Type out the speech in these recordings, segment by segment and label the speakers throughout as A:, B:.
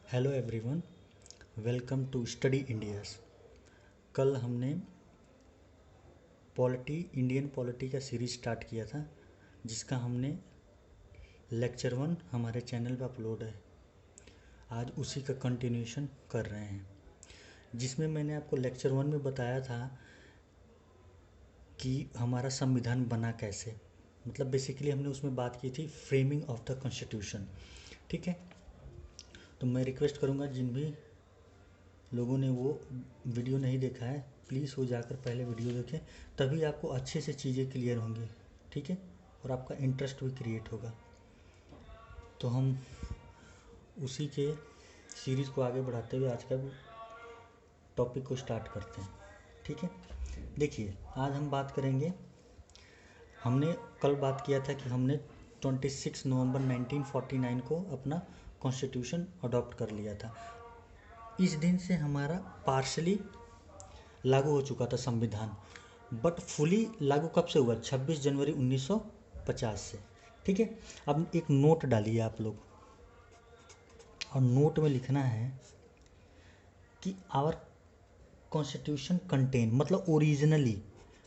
A: Hello everyone, welcome to study India's. कल हमने Indian polity का सीरीज स्टार्ट किया था, जिसका हमने लेक्चर 1 हमारे चैनल पर अपलोड है। आज उसी का कंटिन्यूशन कर रहे हैं, जिसमें मैंने आपको लेक्चर 1 में बताया था कि हमारा संविधान बना कैसे। मतलब बेसिकली हमने उसमें बात की थी फ्रेमिंग ऑफ द कॉन्स्टिट्यूशन। ठीक है, तो मैं रिक्वेस्ट करूँगा जिन भी लोगों ने वो वीडियो नहीं देखा है, प्लीज़ वो जाकर पहले वीडियो देखें, तभी आपको अच्छे से चीज़ें क्लियर होंगी। ठीक है, और आपका इंटरेस्ट भी क्रिएट होगा। तो हम उसी के सीरीज़ को आगे बढ़ाते हुए आज का टॉपिक को स्टार्ट करते हैं। ठीक है, देखिए आज हम बात करेंगे। हमने कल बात किया था कि हमने 26 नवंबर 1949 को अपना कॉन्स्टिट्यूशन अडॉप्ट कर लिया था। इस दिन से हमारा पार्शली लागू हो चुका था संविधान, बट फुली लागू कब से हुआ? 26 जनवरी 1950 से। ठीक है, अब एक नोट डालिए आप लोग, और नोट में लिखना है कि आवर कॉन्स्टिट्यूशन कंटेन, मतलब ओरिजिनली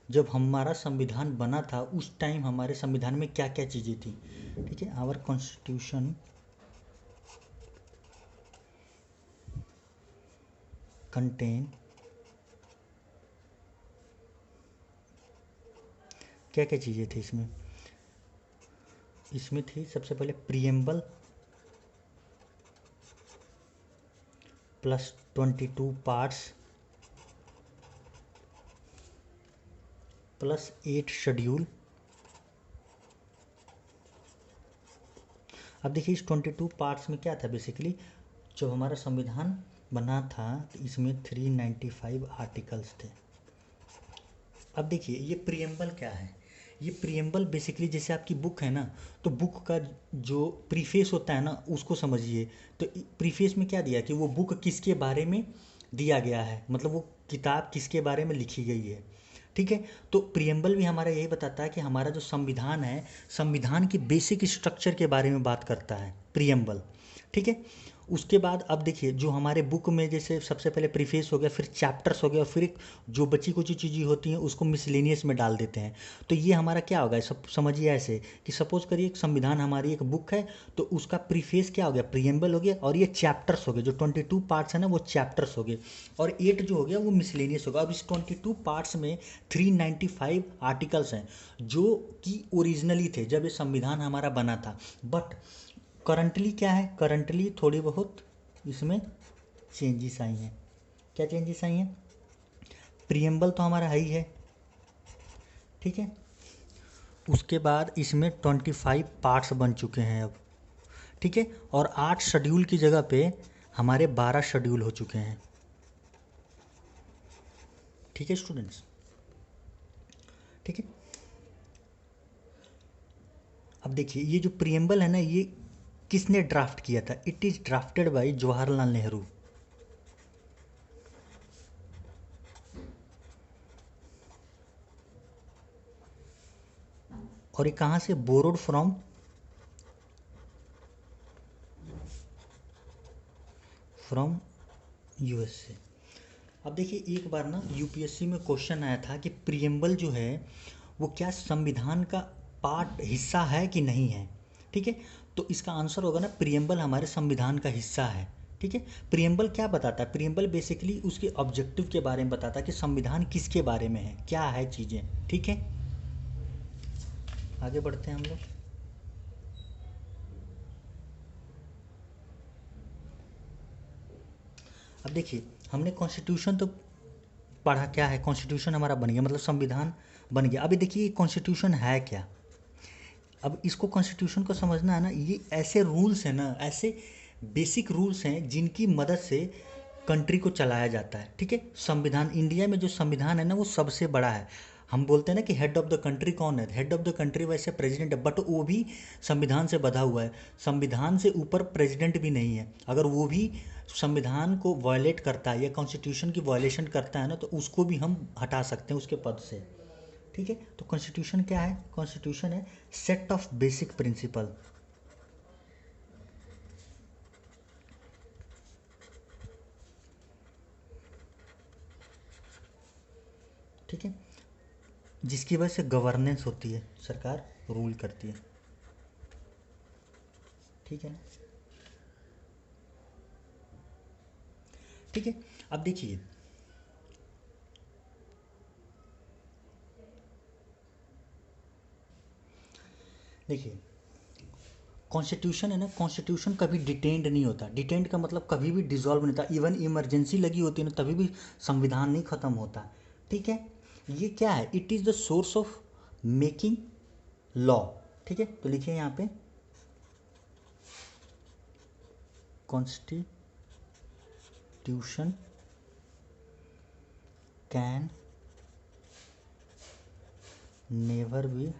A: जब हमारा संविधान बना था उस टाइम हमारे संविधान में क्या क्या चीज़ें थी। ठीक है, आवर कॉन्स्टिट्यूशन कंटेन क्या क्या चीज़ें थी इसमें थी सबसे पहले preamble plus 22 parts plus 8 schedule. अब देखिए इस 22 पार्ट्स में क्या था बेसिकली, जब हमारा संविधान बना था तो इसमें 395 आर्टिकल्स थे। अब देखिए ये प्रीएम्बल क्या है। ये प्रीएम्बल बेसिकली जैसे आपकी बुक है ना, तो बुक का जो प्रीफेस होता है ना उसको समझिए। तो प्रीफेस में क्या दिया कि वो बुक किसके बारे में दिया गया है, मतलब वो किताब किसके बारे में लिखी गई है। ठीक है, तो प्रीएम्बल भी हमारा यही बताता है कि हमारा जो संविधान है, संविधान के बेसिक स्ट्रक्चर के बारे में बात करता है प्रीएम्बल। ठीक है, उसके बाद अब देखिए जो हमारे बुक में जैसे सबसे पहले प्रीफेस हो गया, फिर चैप्टर्स हो गया, और फिर एक जो बची कुछ चीज़ें होती हैं उसको मिसलेनियस में डाल देते हैं। तो ये हमारा क्या होगा, सब समझिए ऐसे कि सपोज करिए एक संविधान हमारी एक बुक है, तो उसका प्रीफेस क्या हो गया, प्रीएम्बल हो गया, और ये चैप्टर्स हो गए, जो 22 पार्ट्स है ना वो चैप्टर्स हो गए, और 8 जो हो गया वो मिसलेनियस होगा। अब इस 22 पार्ट्स में 395 आर्टिकल्स हैं जो कि ओरिजिनली थे जब ये संविधान हमारा बना था। बट करंटली क्या है, करंटली थोड़ी बहुत इसमें चेंजेस आई हैं। क्या चेंजेस आई हैं? प्रीएम्बल तो हमारा है ही है। ठीक है, उसके बाद इसमें 25 पार्ट्स बन चुके हैं अब। ठीक है, और 8 शेड्यूल की जगह पे हमारे 12 शेड्यूल हो चुके हैं। ठीक है स्टूडेंट्स, ठीक है। अब देखिए ये जो प्रीएम्बल है ना, ये किसने ड्राफ्ट किया था? It is drafted bye Jawaharlal Nehru. और ये कहाँ से? बोरोड फ्रॉम यूएस से। अब देखिए एक बार ना यूपीएससी में क्वेश्चन आया था कि प्रीएम्बल जो है वो क्या संविधान का पार्ट हिस्सा है कि नहीं है। ठीक है, तो इसका आंसर होगा ना, प्रीएम्बल हमारे संविधान का हिस्सा है। ठीक है, प्रीएम्बल क्या बताता है? प्रीएम्बल बेसिकली उसके ऑब्जेक्टिव के बारे में बताता है कि संविधान किसके बारे में है, क्या है चीज़ें। ठीक है, आगे बढ़ते हैं हम लोग। अब देखिए हमने कॉन्स्टिट्यूशन तो पढ़ा, क्या है कॉन्स्टिट्यूशन हमारा बन गया, मतलब संविधान बन गया। अभी देखिए कॉन्स्टिट्यूशन है क्या। अब इसको कॉन्स्टिट्यूशन को समझना है ना, ये ऐसे रूल्स हैं ना, ऐसे बेसिक रूल्स हैं जिनकी मदद से कंट्री को चलाया जाता है। ठीक है, संविधान, इंडिया में जो संविधान है ना वो सबसे बड़ा है। हम बोलते हैं ना कि हेड ऑफ द कंट्री कौन है? हेड ऑफ द कंट्री वैसे प्रेसिडेंट है, बट वो भी संविधान से बधा हुआ है। संविधान से ऊपर प्रेसिडेंट भी नहीं है। अगर वो भी संविधान को वायलेट करता है या कॉन्स्टिट्यूशन की वायलेशन करता है ना, तो उसको भी हम हटा सकते हैं उसके पद से। ठीक है, तो कॉन्स्टिट्यूशन क्या है? कॉन्स्टिट्यूशन है सेट ऑफ बेसिक प्रिंसिपल। ठीक है, जिसकी वजह से गवर्नेंस होती है, सरकार रूल करती है, ठीक है ना। ठीक है, अब देखिए देखिए कॉन्स्टिट्यूशन है ना, कॉन्स्टिट्यूशन कभी डिटेंड नहीं होता। डिटेंड का मतलब कभी भी डिसॉल्व नहीं होता। इवन इमरजेंसी लगी होती है ना, तभी भी संविधान नहीं खत्म होता। ठीक है, ये क्या है, it is the source of making law. ठीक है, तो लिखिए यहाँ पे constitution can never be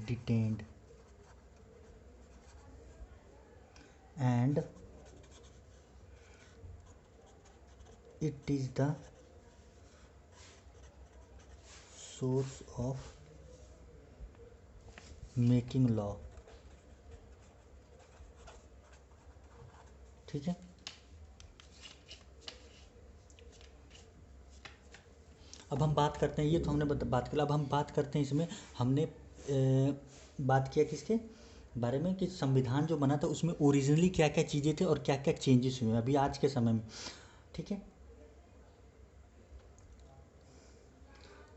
A: detained and it is the source of making law। ठीक है, अब हम बात करते हैं, ये तो हमने बात किया, अब हम बात करते हैं इसमें हमने बात किया किसके बारे में कि संविधान जो बना था उसमें ओरिजिनली क्या क्या चीज़ें थे और क्या क्या चेंजेस हुए अभी आज के समय में। ठीक है,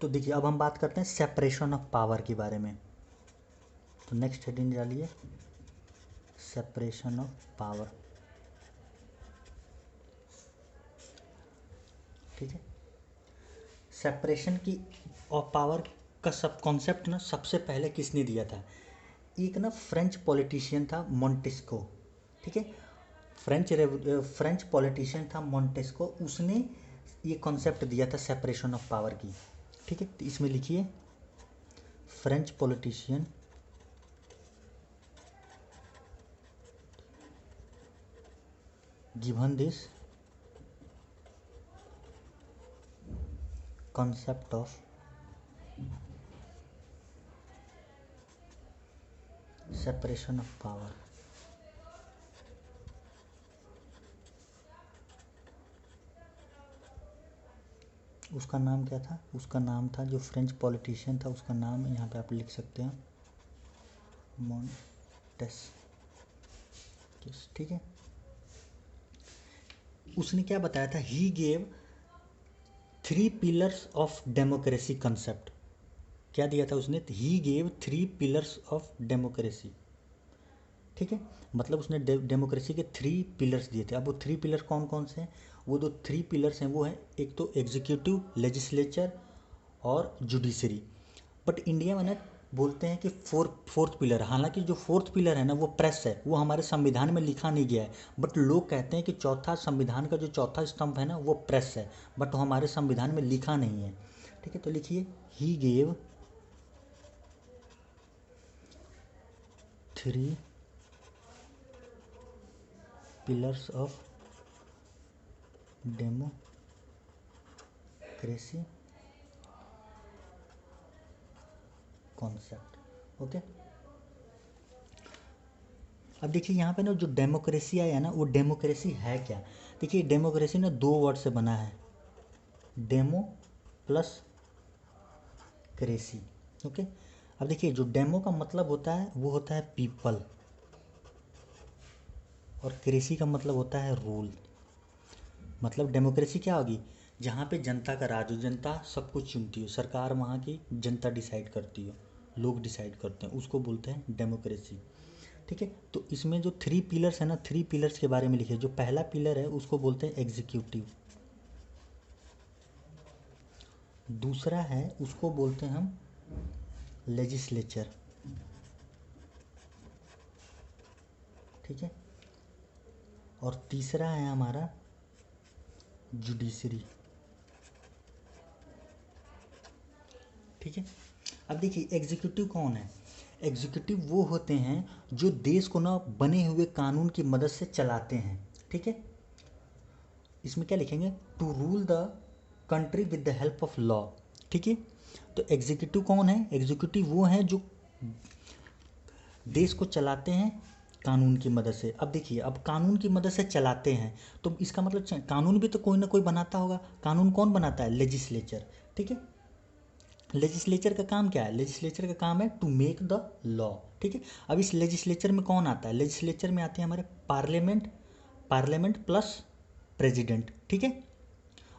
A: तो देखिए अब हम बात करते हैं सेपरेशन ऑफ पावर के बारे में। तो नेक्स्ट हेडिंग डालिए सेपरेशन ऑफ पावर। ठीक है, सेपरेशन की ऑफ पावर का सब कॉन्सेप्ट ना सबसे पहले किसने दिया था, एक ना फ्रेंच पॉलिटिशियन था मोंटेस्को। ठीक है, फ्रेंच पॉलिटिशियन था मोंटेस्को, उसने ये कॉन्सेप्ट दिया था सेपरेशन ऑफ पावर की। ठीक है, तो इसमें लिखिए French politician given this concept of separation of power। उसका नाम क्या था, उसका नाम था, जो फ्रेंच पॉलिटिशियन था उसका नाम यहाँ पे आप लिख सकते हैं मोंटेस्क्यू। ठीक है, उसने क्या बताया था, he gave 3 pillars of democracy concept. क्या दिया था उसने, he gave 3 pillars of democracy. ठीक है, मतलब उसने डेमोक्रेसी के 3 पिलर्स दिए थे। अब वो 3 पिलर कौन कौन से हैं, वो जो 3 पिलर्स हैं वो हैं, एक तो एग्जीक्यूटिव, लेजिस्लेचर और जुडिशरी। बट इंडिया में ना बोलते हैं कि फोर्थ पिलर, हालांकि जो फोर्थ पिलर है ना वो प्रेस है, वो हमारे संविधान में लिखा नहीं गया है। बट लोग कहते हैं कि चौथा संविधान का जो चौथा स्तंभ है ना वो प्रेस है, बट वो हमारे संविधान में लिखा नहीं है। ठीक है, तो लिखिए he gave 3 pillars of democracy concept. Okay, अब देखिए यहाँ पे ना जो डेमोक्रेसी आया ना, वो डेमोक्रेसी है क्या। देखिए डेमोक्रेसी ना 2 वर्ड से बना है, डेमो प्लस क्रेसी। ओके, अब देखिए जो डेमो का मतलब होता है वो होता है पीपल, और क्रेसी का मतलब होता है रूल। मतलब डेमोक्रेसी क्या होगी, जहाँ पे जनता का राज हो, जनता सब कुछ चुनती हो, सरकार वहाँ की जनता डिसाइड करती हो, लोग डिसाइड करते हैं, उसको बोलते हैं डेमोक्रेसी। ठीक है, तो इसमें जो 3 पिलर्स है ना, 3 पिलर्स के बारे में लिखे। जो पहला पिलर है उसको बोलते हैं एग्जीक्यूटिव, दूसरा है उसको बोलते हैं हम लेजिस्लेचर। ठीक है, और तीसरा है हमारा जुडिशरी। ठीक है, अब देखिए एग्जीक्यूटिव कौन है, एग्जीक्यूटिव वो होते हैं जो देश को ना बने हुए कानून की मदद से चलाते हैं। ठीक है, इसमें क्या लिखेंगे, to rule the country with the help of law. ठीक है, तो एग्जीक्यूटिव कौन है, एग्जीक्यूटिव वो हैं जो देश को चलाते हैं कानून की मदद से। अब देखिए, अब कानून की मदद से चलाते हैं तो इसका मतलब कानून भी तो कोई ना कोई बनाता होगा। कानून कौन बनाता है, लेजिस्लेचर। ठीक है, लेजिस्लेचर का काम क्या है? लेजिस्लेचर का काम है टू मेक द लॉ, ठीक है। अब इस लेजिस्लेचर में कौन आता है? लेजिस्लेचर में आते हैं हमारे पार्लियामेंट, पार्लियामेंट प्लस प्रेसिडेंट, ठीक है।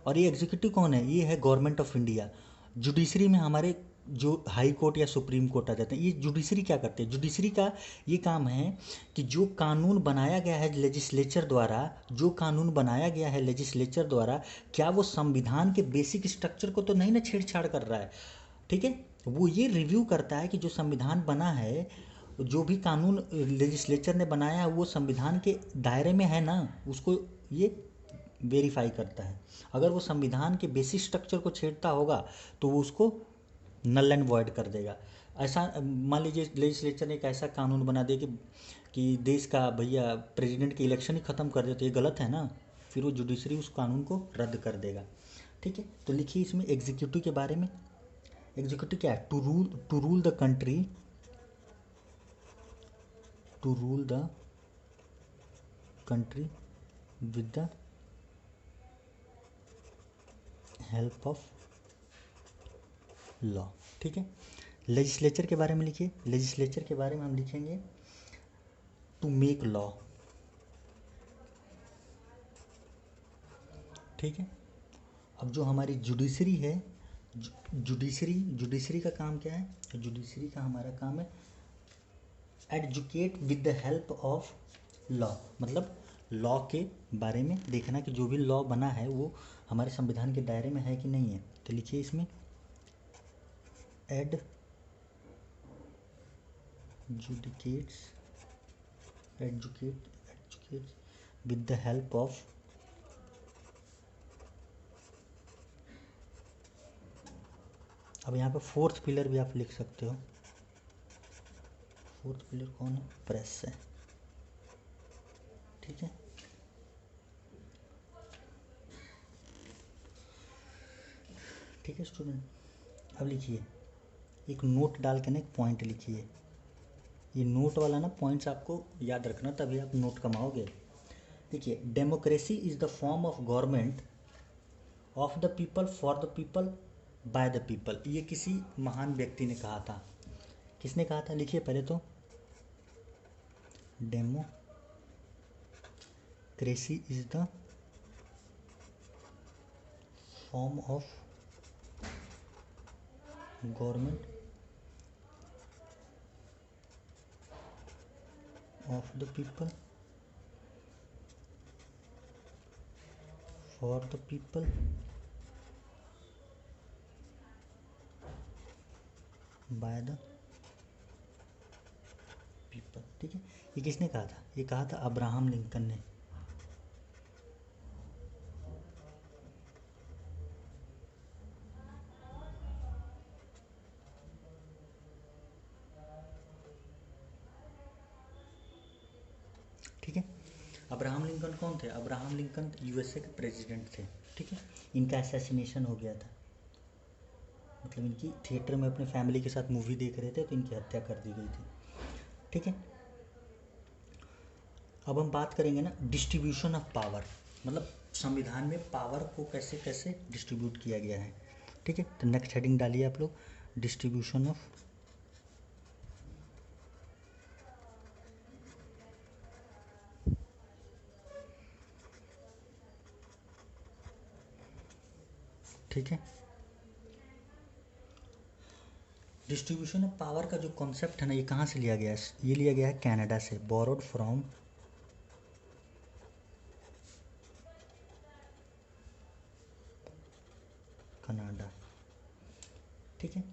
A: और ये एग्जीक्यूटिव कौन है? ये है गवर्नमेंट ऑफ इंडिया। जुडिशरी में हमारे जो हाई कोर्ट या सुप्रीम कोर्ट आ जाते हैं, ये जुडिशरी क्या करते हैं? जुडिशरी का ये काम है कि जो कानून बनाया गया है लेजिस्लेचर द्वारा, जो कानून बनाया गया है लेजिस्लेचर द्वारा, क्या वो संविधान के बेसिक स्ट्रक्चर को तो नहीं ना छेड़छाड़ कर रहा है, ठीक है। वो ये रिव्यू करता है कि जो संविधान बना है, जो भी कानून लेजिस्लेचर ने बनाया है, वो संविधान के दायरे में है ना, उसको ये वेरीफाई करता है। अगर वो संविधान के बेसिक स्ट्रक्चर को छेड़ता होगा तो वो उसको नल एंड वॉइड कर देगा। ऐसा मान लीजिए लेजिस्लेचर ने एक ऐसा कानून बना दिया कि देश का भैया प्रेसिडेंट की इलेक्शन ही ख़त्म कर दे, तो ये गलत है ना, फिर वो जुडिशरी उस कानून को रद्द कर देगा, ठीक है। तो लिखिए इसमें एग्जीक्यूटिव के बारे में। एग्जीक्यूटिव क्या है? To rule the country, to rule the country with the help of law, ठीक है। लेजिस्लेचर के बारे में लिखिए। लेजिस्लेचर के बारे में हम लिखेंगे टू मेक लॉ, ठीक है। अब जो हमारी जुडिशरी है, जुडिशरी का काम क्या है? जुडिशरी का हमारा काम है adjudicate with the help of law, मतलब लॉ के बारे में देखना कि जो भी लॉ बना है वो हमारे संविधान के दायरे में है कि नहीं है। तो लिखिए इसमें एडजुकेट्स विद द हेल्प ऑफ, अब यहाँ पे फोर्थ पिलर भी आप लिख सकते हो। फोर्थ पिलर कौन है? प्रेस है, ठीक है। ठीक है स्टूडेंट, अब लिखिए एक नोट डाल के ना एक पॉइंट लिखिए। ये नोट वाला ना पॉइंट्स आपको याद रखना, तभी आप नोट कमाओगे। देखिए, democracy is the form of government of the people for the people by the people. ये किसी महान व्यक्ति ने कहा था। किसने कहा था? लिखिए पहले तो, democracy is the form of government of the people for the people by the people, ठीक है। ये किसने कहा था? ये कहा था अब्राहम लिंकन ने। ठीक है। अब्राहम लिंकन कौन थे? अब्राहम लिंकन यूएसए के प्रेसिडेंट थे, ठीक है। इनका असैसिनेशन हो गया था, मतलब इनकी थिएटर में अपने फैमिली के साथ मूवी देख रहे थे तो इनकी हत्या कर दी गई थी, ठीक है। अब हम बात करेंगे ना डिस्ट्रीब्यूशन ऑफ पावर, मतलब संविधान में पावर को कैसे कैसे डिस्ट्रीब्यूट किया गया है, ठीक है। तो नेक्स्ट हेडिंग डालिए आप लोग, डिस्ट्रीब्यूशन ऑफ ठीक है। डिस्ट्रीब्यूशन ऑफ पावर का जो कॉन्सेप्ट है ना, ये कहाँ से लिया गया है? ये लिया गया है कनाडा से, बोरोड फ्रॉम कनाडा, ठीक है।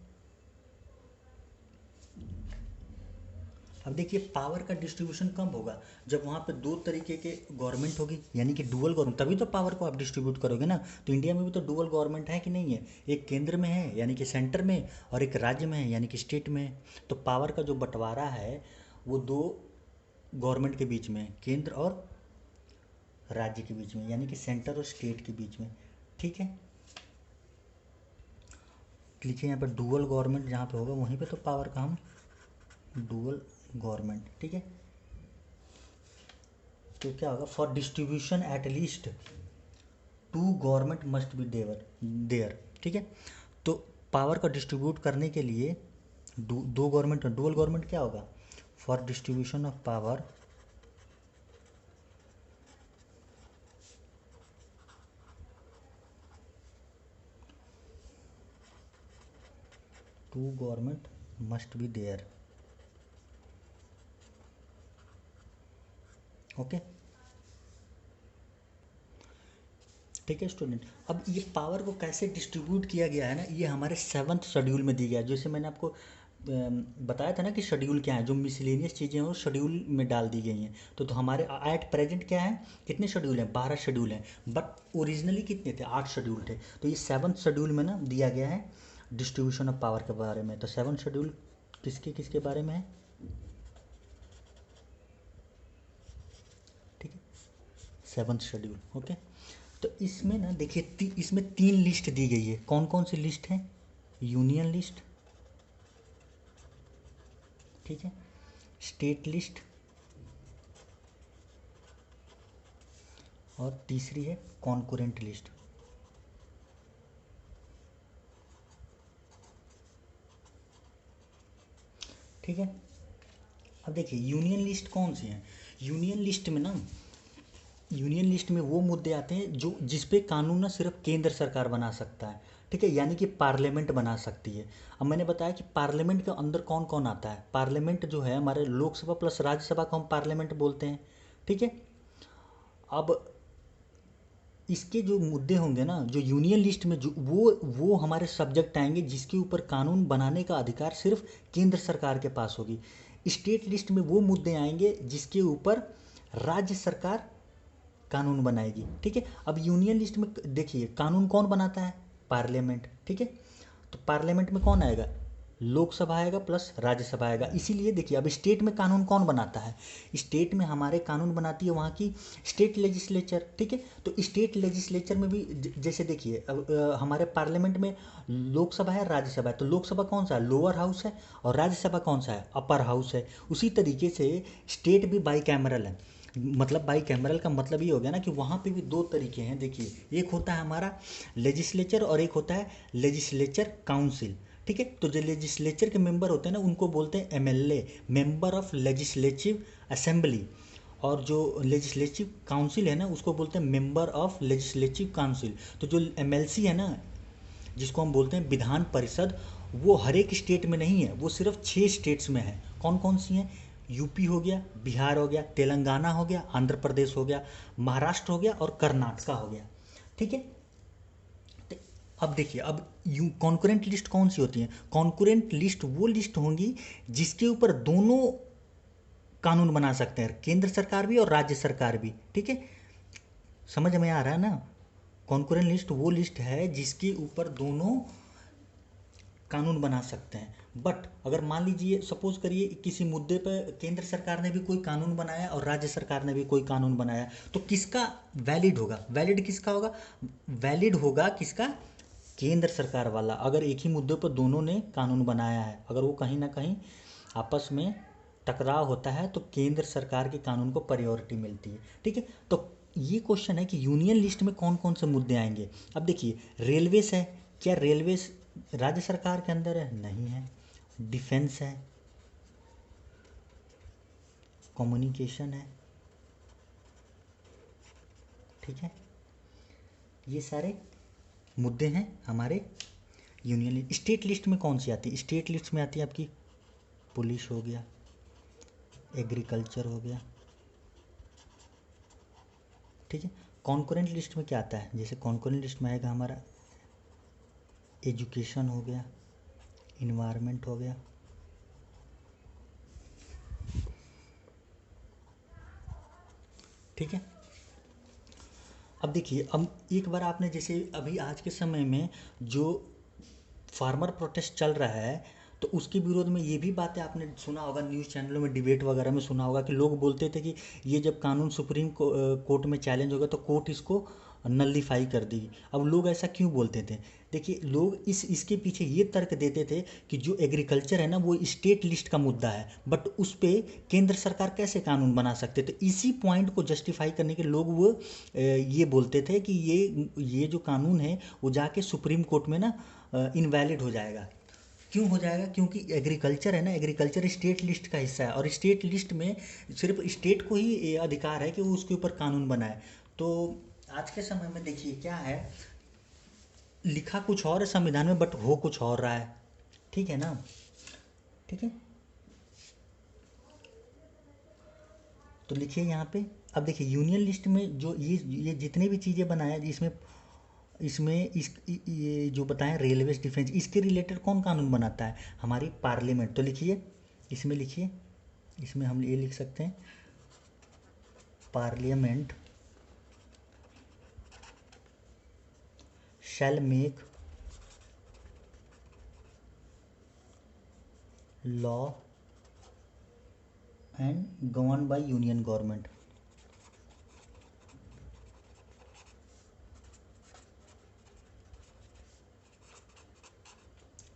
A: अब देखिए पावर का डिस्ट्रीब्यूशन कब होगा? जब वहाँ पे दो तरीके के गवर्नमेंट होगी, यानी कि डुअल गवर्नमेंट, तभी तो पावर को आप डिस्ट्रीब्यूट करोगे ना। तो इंडिया में भी तो डुअल गवर्नमेंट है कि नहीं है? एक केंद्र में है यानी कि सेंटर में, और एक राज्य में है यानी कि स्टेट में है। तो पावर का जो बंटवारा है वो दो गवर्नमेंट के बीच में है, केंद्र और राज्य के बीच में, यानी कि सेंटर और स्टेट के बीच में, ठीक है। लिखिए यहाँ पर डुअल गवर्नमेंट जहाँ पे होगा वहीं पे तो पावर का हम डुअल गवर्नमेंट, ठीक है। तो क्या होगा? For distribution at least two government must be there, ठीक है। तो पावर का डिस्ट्रीब्यूट करने के लिए दो गवर्नमेंट, डुअल गवर्नमेंट क्या होगा, for distribution of power two government must be there. Okay, ठीक है स्टूडेंट। अब ये पावर को कैसे डिस्ट्रीब्यूट किया गया है ना, ये हमारे 7th शेड्यूल में दी गया है। जैसे मैंने आपको बताया था ना कि शेड्यूल क्या है, जो मिसलेनियस चीज़ें हैं वो शेड्यूल में डाल दी गई हैं। तो हमारे एट प्रेजेंट क्या है, कितने शेड्यूल हैं, 12 शेड्यूल हैं, बट ओरिजिनली कितने थे, 8 शेड्यूल थे। तो ये 7th शेड्यूल में ना दिया गया है डिस्ट्रीब्यूशन ऑफ पावर के बारे में। तो 7th शेड्यूल किसके किसके बारे में है, ठीक है, 7th शेड्यूल। ओके, तो इसमें ना देखिए इसमें 3 लिस्ट दी गई है। कौन कौन सी लिस्ट है, यूनियन लिस्ट, ठीक है, स्टेट लिस्ट, और तीसरी है कॉन्करेंट लिस्ट। ठीक है, अब देखिए यूनियन लिस्ट कौन सी है। यूनियन लिस्ट में ना, यूनियन लिस्ट में वो मुद्दे आते हैं जो जिस पे कानून ना सिर्फ केंद्र सरकार बना सकता है, ठीक है, यानी कि पार्लियामेंट बना सकती है। अब मैंने बताया कि पार्लियामेंट के अंदर कौन कौन आता है। पार्लियामेंट जो है हमारे लोकसभा प्लस राज्यसभा को हम पार्लियामेंट बोलते हैं, ठीक है। अब इसके जो मुद्दे होंगे ना, जो यूनियन लिस्ट में जो वो हमारे सब्जेक्ट आएंगे जिसके ऊपर कानून बनाने का अधिकार सिर्फ केंद्र सरकार के पास होगी। स्टेट लिस्ट में वो मुद्दे आएंगे जिसके ऊपर राज्य सरकार कानून बनाएगी, ठीक है। अब यूनियन लिस्ट में देखिए कानून कौन बनाता है, पार्लियामेंट, ठीक है। तो पार्लियामेंट में कौन आएगा, लोकसभा आएगा प्लस राज्यसभा आएगा। इसीलिए देखिए अब स्टेट में कानून कौन बनाता है, स्टेट में हमारे कानून बनाती है वहाँ की स्टेट लेजिस्लेचर, ठीक है। तो स्टेट लेजिस्लेचर में भी जैसे देखिए अब हमारे पार्लियामेंट में लोकसभा है, राज्यसभा है। तो लोकसभा कौन सा है, लोअर हाउस है, और राज्यसभा कौन सा है, अपर हाउस है। उसी तरीके से स्टेट भी बाई कैमरल है। मतलब बाई कैमरल का मतलब ये हो गया ना कि वहाँ पे भी 2 तरीके हैं। देखिए एक होता है हमारा लेजिस्लेचर और एक होता है लेजिस्लेचर काउंसिल, ठीक है। तो जो लेजिस्लेचर के मेंबर होते हैं ना उनको बोलते हैं MLA, member of legislative assembly. और जो लेजिस्लेटिव काउंसिल है ना उसको बोलते हैं मेंबर ऑफ लेजिस्लेटिव काउंसिल। तो जो एमएलसी है ना, जिसको हम बोलते हैं विधान परिषद, वो हर एक स्टेट में नहीं है, वो सिर्फ 6 स्टेट्स में है। कौन कौन सी हैं, यूपी हो गया, बिहार हो गया, तेलंगाना हो गया, आंध्र प्रदेश हो गया, महाराष्ट्र हो गया और कर्नाटका हो गया, ठीक है। तो अब देखिए अब कॉन्करेंट लिस्ट कौन सी होती है, कॉन्करेंट लिस्ट वो लिस्ट होंगी जिसके ऊपर दोनों कानून बना सकते हैं, केंद्र सरकार भी और राज्य सरकार भी, ठीक है। समझ में आ रहा है ना, कॉन्करेंट लिस्ट वो लिस्ट है जिसके ऊपर दोनों कानून बना सकते हैं। बट अगर मान लीजिए सपोज करिए किसी मुद्दे पर केंद्र सरकार ने भी कोई कानून बनाया और राज्य सरकार ने भी कोई कानून बनाया, तो किसका वैलिड होगा, वैलिड किसका होगा, वैलिड होगा किसका, केंद्र सरकार वाला। अगर एक ही मुद्दे पर दोनों ने कानून बनाया है, अगर वो कहीं ना कहीं आपस में टकराव होता है तो केंद्र सरकार के कानून को प्रायोरिटी मिलती है, ठीक है। तो ये क्वेश्चन है कि यूनियन लिस्ट में कौन कौन से मुद्दे आएंगे। अब देखिए रेलवेज है, क्या रेलवेज राज्य सरकार के अंदर है, नहीं है। डिफेंस है, कम्युनिकेशन है, ठीक है। ये सारे मुद्दे हैं हमारे यूनियन लिस्ट। स्टेट लिस्ट में कौन सी आती है, स्टेट लिस्ट में आती है आपकी पुलिस हो गया, एग्रीकल्चर हो गया, ठीक है। कॉन्करेंट लिस्ट में क्या आता है, जैसे कॉन्करेंट लिस्ट में आएगा हमारा एजुकेशन हो गया, इन्वायरमेंट हो गया, ठीक है। अब देखिए अब एक बार आपने जैसे अभी आज के समय में जो फार्मर प्रोटेस्ट चल रहा है तो उसके विरोध में ये भी बातें आपने सुना होगा, न्यूज़ चैनलों में डिबेट वगैरह में सुना होगा कि लोग बोलते थे कि ये जब कानून सुप्रीम कोर्ट में चैलेंज होगा तो कोर्ट इसको नल्लीफाई कर देगी। अब लोग ऐसा क्यों बोलते थे, देखिए लोग इसके पीछे ये तर्क देते थे कि जो एग्रीकल्चर है ना वो स्टेट लिस्ट का मुद्दा है, बट उस पे केंद्र सरकार कैसे कानून बना सकते थे। इसी पॉइंट को जस्टिफाई करने के लोग वो ये बोलते थे कि ये जो कानून है वो जाके सुप्रीम कोर्ट में ना इनवैलिड हो जाएगा। क्यों हो जाएगा? क्योंकि एग्रीकल्चर है ना, एग्रीकल्चर स्टेट लिस्ट का हिस्सा है और स्टेट लिस्ट में सिर्फ स्टेट को ही ये अधिकार है कि वो उसके ऊपर कानून बनाए। तो आज के समय में देखिए क्या है, लिखा कुछ और है संविधान में बट हो कुछ और रहा है। ठीक है ना? ठीक है, तो लिखिए यहाँ पे। अब देखिए यूनियन लिस्ट में जो ये जितने भी चीज़ें बनाया इसमें इसमें ये जो बताएं रेलवे डिफेंस, इसके रिलेटेड कौन कानून बनाता है? हमारी पार्लियामेंट। तो लिखिए, इसमें लिखिए, इसमें हम ये लिख सकते हैं parliament shell make law and govern by union government.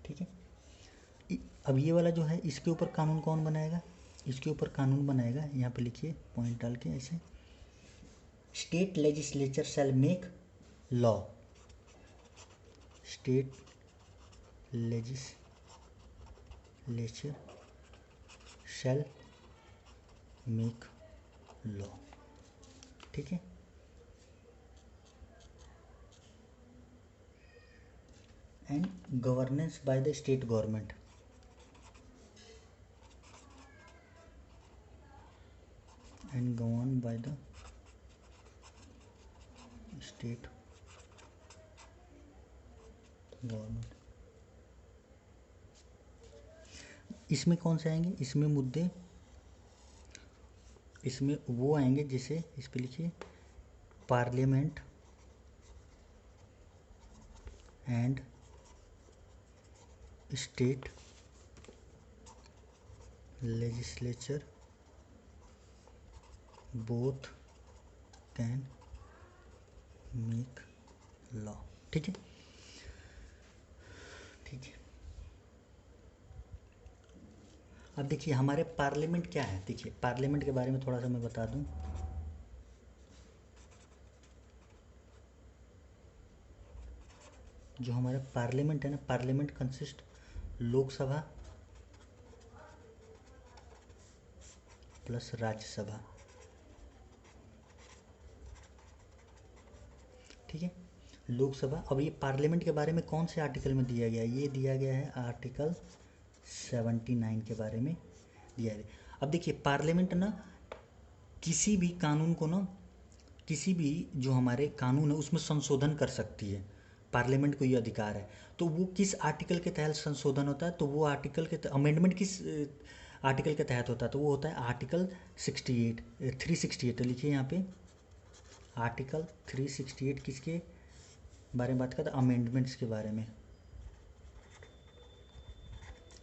A: ठीक है, अब ये वाला जो है इसके ऊपर कानून कौन बनाएगा? इसके ऊपर कानून बनाएगा, यहाँ पे लिखिए पॉइंट डाल के ऐसे, स्टेट लेजिस्लेचर शैल मेक लॉ, स्टेट लेजिस्लेचर शैल मेक लॉ। ठीक है, and governance by the state government. And govern by the state government. इसमें कौन से आएंगे? इसमें मुद्दे, इसमें वो आएंगे जैसे इस पे लिखिए parliament and state legislature both can make law. ठीक है, ठीक है। अब देखिए हमारे पार्लियामेंट क्या है। देखिए पार्लियामेंट के बारे में थोड़ा सा मैं बता दूं। जो हमारा पार्लियामेंट है ना, parliament consist Lok Sabha plus Rajya Sabha. ठीक है, लोकसभा। अब ये पार्लियामेंट के बारे में कौन से आर्टिकल में दिया गया है? ये दिया गया है आर्टिकल 79 के बारे में दिया है। अब देखिए पार्लियामेंट ना किसी भी कानून को ना, किसी भी जो हमारे कानून है उसमें संशोधन कर सकती है। पार्लियामेंट को ये अधिकार है। तो वो किस आर्टिकल के तहत संशोधन होता है? तो वो आर्टिकल के अमेंडमेंट किस आर्टिकल के तहत होता है? तो वो होता है आर्टिकल 68 368। तो लिखिए यहाँ पे आर्टिकल 368 किसके बारे में बात करता है? अमेंडमेंट्स के बारे में।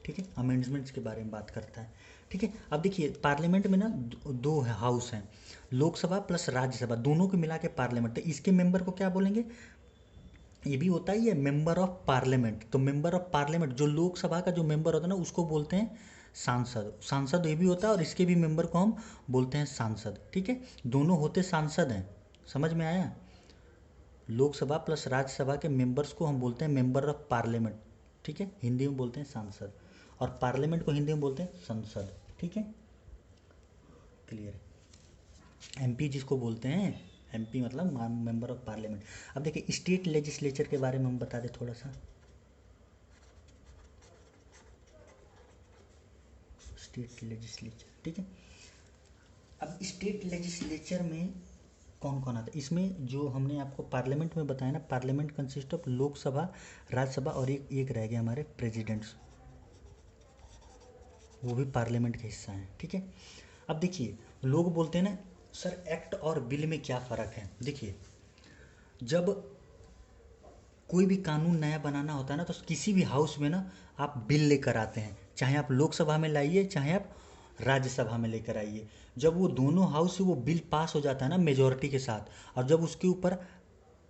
A: ठीक है, अमेंडमेंट्स के बारे में बात करता है। ठीक है, अब देखिए पार्लियामेंट में ना दो हाउस हैं, लोकसभा प्लस राज्यसभा, दोनों को मिला के पार्लियामेंट। तो इसके मेंबर को क्या बोलेंगे? ये भी होता ही है मेंबर ऑफ पार्लियामेंट। तो मेंबर ऑफ पार्लियामेंट जो लोकसभा का जो मेंबर होता है ना उसको बोलते हैं सांसद। सांसद ये भी होता है और इसके भी मेंबर को हम बोलते हैं सांसद। ठीक है, दोनों होते सांसद हैं। समझ में आया? लोकसभा प्लस राज्यसभा के मेंबर्स को हम बोलते हैं मेंबर ऑफ पार्लियामेंट। ठीक है, हिंदी में बोलते हैं सांसद, और पार्लियामेंट को हिंदी में बोलते हैं संसद। ठीक है, क्लियर है? एमपी जिसको बोलते हैं, एमपी मतलब मेंबर ऑफ पार्लियामेंट। अब देखिए स्टेट लेजिस्लेचर के बारे में हम बता दें थोड़ा सा। स्टेट लेजिस्लेचर, ठीक है। अब स्टेट लेजिस्लेचर में कौन कौन आता है? इसमें जो हमने आपको पार्लियामेंट में बताया ना, parliament consist of Lok Sabha, Rajya Sabha और एक रह गया हमारे प्रेसिडेंट्स, वो भी पार्लियामेंट का हिस्सा है। ठीक है, अब देखिए लोग बोलते हैं ना सर एक्ट और बिल में क्या फ़र्क है? देखिए जब कोई भी कानून नया बनाना होता है ना तो किसी भी हाउस में ना आप बिल लेकर आते हैं, चाहे आप लोकसभा में लाइए चाहे आप राज्यसभा में लेकर आइए। जब वो दोनों हाउस से वो बिल पास हो जाता है ना मेजॉरिटी के साथ, और जब उसके ऊपर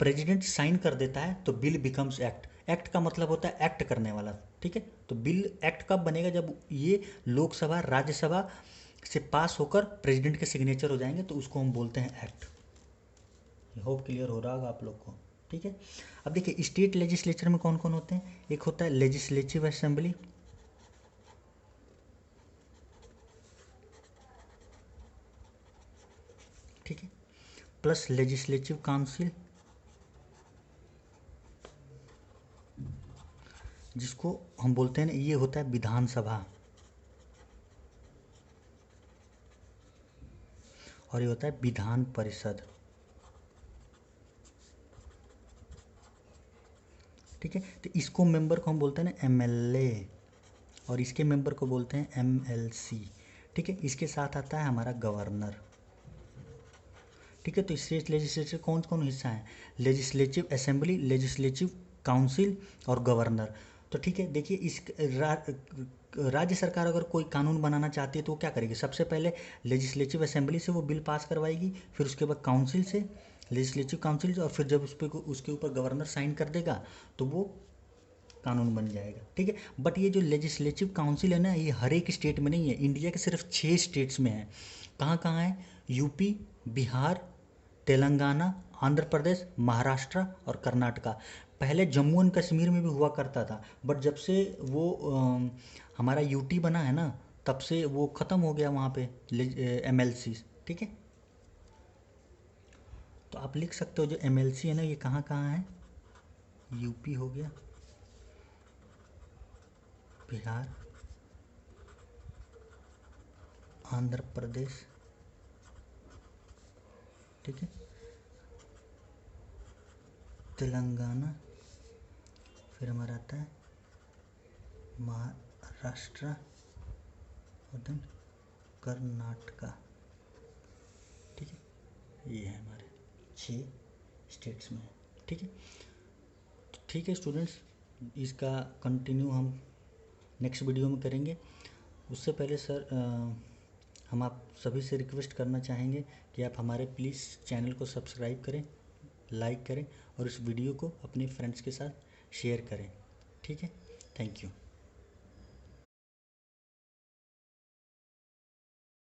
A: प्रेसिडेंट साइन कर देता है तो बिल बिकम्स एक्ट। एक्ट का मतलब होता है एक्ट करने वाला, ठीक है। तो बिल एक्ट कब बनेगा, जब ये लोकसभा राज्यसभा से पास होकर प्रेसिडेंट के सिग्नेचर हो जाएंगे, तो उसको हम बोलते हैं एक्ट। होप क्लियर हो रहा होगा आप लोग को, ठीक है। अब देखिए स्टेट लेजिस्लेचर में कौन कौन होते हैं, एक होता है लेजिस्लेटिव असेंबली, ठीक है, प्लस लेजिस्लेटिव काउंसिल, जिसको हम बोलते हैं ना, ये होता है विधानसभा, और ये होता है विधान परिषद, ठीक है। तो इसको मेंबर को हम बोलते हैं ना एमएलए, और इसके मेंबर को बोलते हैं एमएलसी, ठीक है। इसके साथ आता है हमारा गवर्नर, ठीक है। तो स्टेट लेजिस्लेचर कौन कौन हिस्सा है, लेजिस्लेटिव असेंबली, लेजिस्लेटिव काउंसिल और गवर्नर। तो ठीक है, देखिए इस राज्य सरकार अगर कोई कानून बनाना चाहती है तो वो क्या करेगी, सबसे पहले लेजिस्लेटिव असेंबली से वो बिल पास करवाएगी, फिर उसके बाद काउंसिल से, लेजिस्लेटिव काउंसिल से, और फिर जब उस पर उसके ऊपर गवर्नर साइन कर देगा तो वो कानून बन जाएगा, ठीक है। बट ये जो लेजिस्लेटिव काउंसिल है ना, ये हर एक स्टेट में नहीं है, इंडिया के सिर्फ 6 स्टेट्स में है। कहाँ कहाँ है, यूपी, बिहार, तेलंगाना, आंध्र प्रदेश, महाराष्ट्र और कर्नाटका। पहले जम्मू एंड कश्मीर में भी हुआ करता था, बट जब से वो हमारा यूटी बना है ना, तब से वो ख़त्म हो गया वहाँ पे एमएलसी, ठीक है। तो आप लिख सकते हो जो एमएलसी है ना, ये कहाँ कहाँ है, यूपी हो गया, बिहार, आंध्र प्रदेश, ठीक है, तेलंगाना, फिर हमारा आता है महाराष्ट्र, और देन कर्नाटका, ठीक है। ये है हमारे 6 स्टेट्स में, ठीक है। ठीक है स्टूडेंट्स, इसका कंटिन्यू हम नेक्स्ट वीडियो में करेंगे। उससे पहले सर हम आप सभी से रिक्वेस्ट करना चाहेंगे कि आप हमारे प्लीज़ चैनल को सब्सक्राइब करें, लाइक करें और इस वीडियो को अपने फ्रेंड्स के साथ शेयर करें, ठीक है। Thank you.